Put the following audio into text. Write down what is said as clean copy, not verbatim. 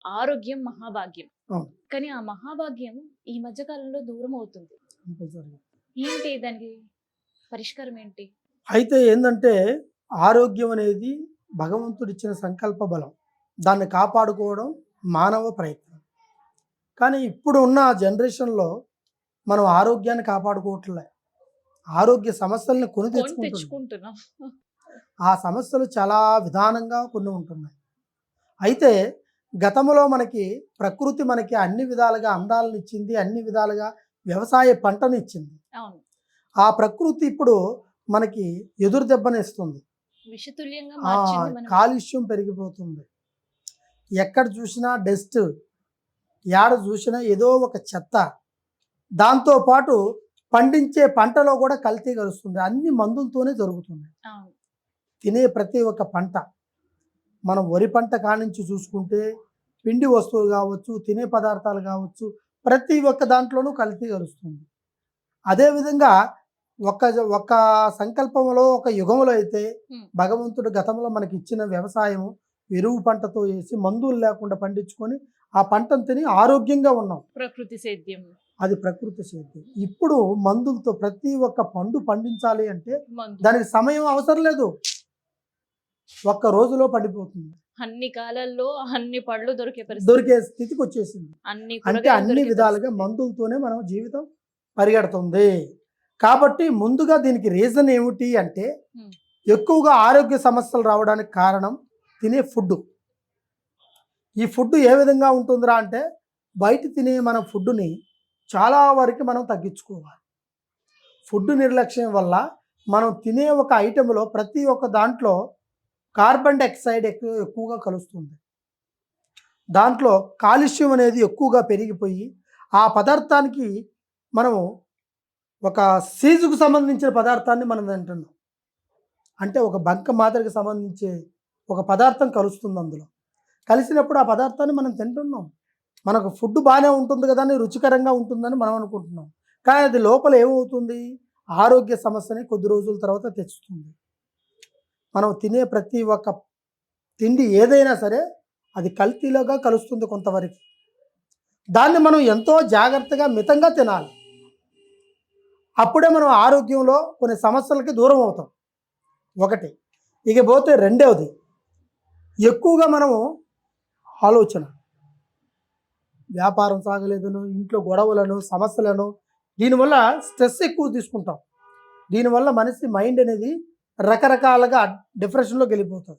ఆరోగ్యం మహాభాగ్యం. అవును. కానీ ఆ మహాభాగ్యం ఈ మధ్య కాలంలో దూరం అవుతుంది. కంపల్సరీగా. ఏంటి దానికి పరిష్కారం ఏంటి? అయితే ఏందంటే, ఆరోగ్యం అనేది భగవంతుడిచ్చిన సంకల్ప బలం. దాన్ని కాపాడుకోవడం మానవ ప్రయత్నం. కానీ ఇప్పుడు ఉన్న జనరేషన్‌లో మనం ఆరోగ్యాన్ని కాపాడుకోవట్లే. ఆరోగ్య సమస్యల్ని కొని కొని తెచ్చుకుంటున్నాం. తెచ్చుకుంటున్నాం. ఆ సమస్యలు చాలా విధానంగా కొన్ని ఉంటున్నాయి. అయితే గతంలో మనకి ప్రకృతి మనకి అన్ని విధాలుగా అందాలనిచ్చింది. అన్ని విధాలుగా వ్యవసాయ పంటనిచ్చింది. అవును. ఆ ప్రకృతి ఇప్పుడు మనకి ఎదురు దెబ్బనిస్తుంది. విషతుల్యంగా ఆ! మార్చింది మనం. కాలుష్యం పెరిగిపోతుంది. ఎక్కడ చూసినా డస్ట్, యాడ చూసినా ఏదో ఒక చెత్త. దాంతో పాటు పండించే పంటలో కూడా కల్తీ కలుస్తుంది. అన్ని మందులతోనే జరుగుతుంది. అవును. తినే ప్రతి ఒక్క పంట. మనం వరి పంట కానించి చూసుకుంటే పిండి వస్తువులు కావచ్చు, తినే పదార్థాలు కావచ్చు, ప్రతి ఒక్క దాంట్లోనూ కల్తీ కలుస్తుంది. అదేవిధంగా ఒక సంకల్పంలో, ఒక యుగంలో అయితే హ్మ్. భగవంతుడు గతంలో మనకి ఇచ్చిన వ్యవసాయం ఎరువు పంటతో వేసి మందులు లేకుండా పండించుకొని ఆ పంటను తిని ఆరోగ్యంగా ఉన్నాం. ప్రకృతి సేద్యం. అది ప్రకృతి సేద్యం. ఇప్పుడు మందులతో ప్రతి ఒక్క పండు పండించాలి అంటే మందు. దానికి సమయం అవసరం లేదు. ఒక్క రోజులో పండిపోతుంది. అన్ని కాలాల్లో అన్ని పళ్ళు దొరికే పరిస్థితి. దొరికే స్థితికి వచ్చేసింది. అన్ని అంటే కూరగాయలు అన్ని దొరికే విధాలుగా పరిస్థితి. మందులతోనే మనం జీవితం పరిగెడుతుంది. కాబట్టి ముందుగా దీనికి రీజన్ ఏమిటి అంటే హ్మ్. ఎక్కువగా ఆరోగ్య సమస్యలు రావడానికి కారణం తినే ఫుడ్. ఈ ఫుడ్ ఏ విధంగా ఉంటుందిరా అంటే బయట తినే మన ఫుడ్‌ని చాలా వరకు మనం తగ్గించుకోవాలి. ఫుడ్ నిర్లక్ష్యం వల్ల మనం తినే ఒక ఐటెంలో ప్రతి ఒక్క దాంట్లో కార్బన్ డయాక్సైడ్ ఎక్కువగా కలుస్తుంది. దాంట్లో కాలుష్యం అనేది ఎక్కువగా పెరిగిపోయి ఆ పదార్థానికి మనము ఒక సీజుకు సంబంధించిన పదార్థాన్ని మనం తింటున్నాం. అంటే ఒక బంక మాదిరికి సంబంధించే ఒక పదార్థం కలుస్తుంది అందులో. కలిసినప్పుడు ఆ పదార్థాన్ని మనం తింటున్నాం. మనకు ఫుడ్ బాగానే ఉంటుంది కదా అని రుచికరంగా ఉంటుందని మనం అనుకుంటున్నాం. కానీ అది లోపల ఏమవుతుంది? ఆరోగ్య సమస్యని కొద్ది రోజుల తర్వాత తెచ్చుతుంది. మనం తినే ప్రతి ఒక్క తిండి ఏదైనా సరే అది కల్తీలోగా కలుస్తుంది కొంతవరకు. దాన్ని మనం ఎంతో జాగ్రత్తగా మితంగా తినాలి. అప్పుడే మనం ఆరోగ్యంలో కొన్ని సమస్యలకి దూరం అవుతాం. ఒకటి. ఇకపోతే రెండవది ఎక్కువగా మనము ఆలోచన. వ్యాపారం సాగలేదనో, ఇంట్లో గొడవలను, సమస్యలను దీనివల్ల స్ట్రెస్ ఎక్కువ తీసుకుంటాం. దీనివల్ల మనిషి మైండ్ అనేది రకరకాలుగా డిప్రెషన్‌లోకి వెళ్ళిపోతుంది.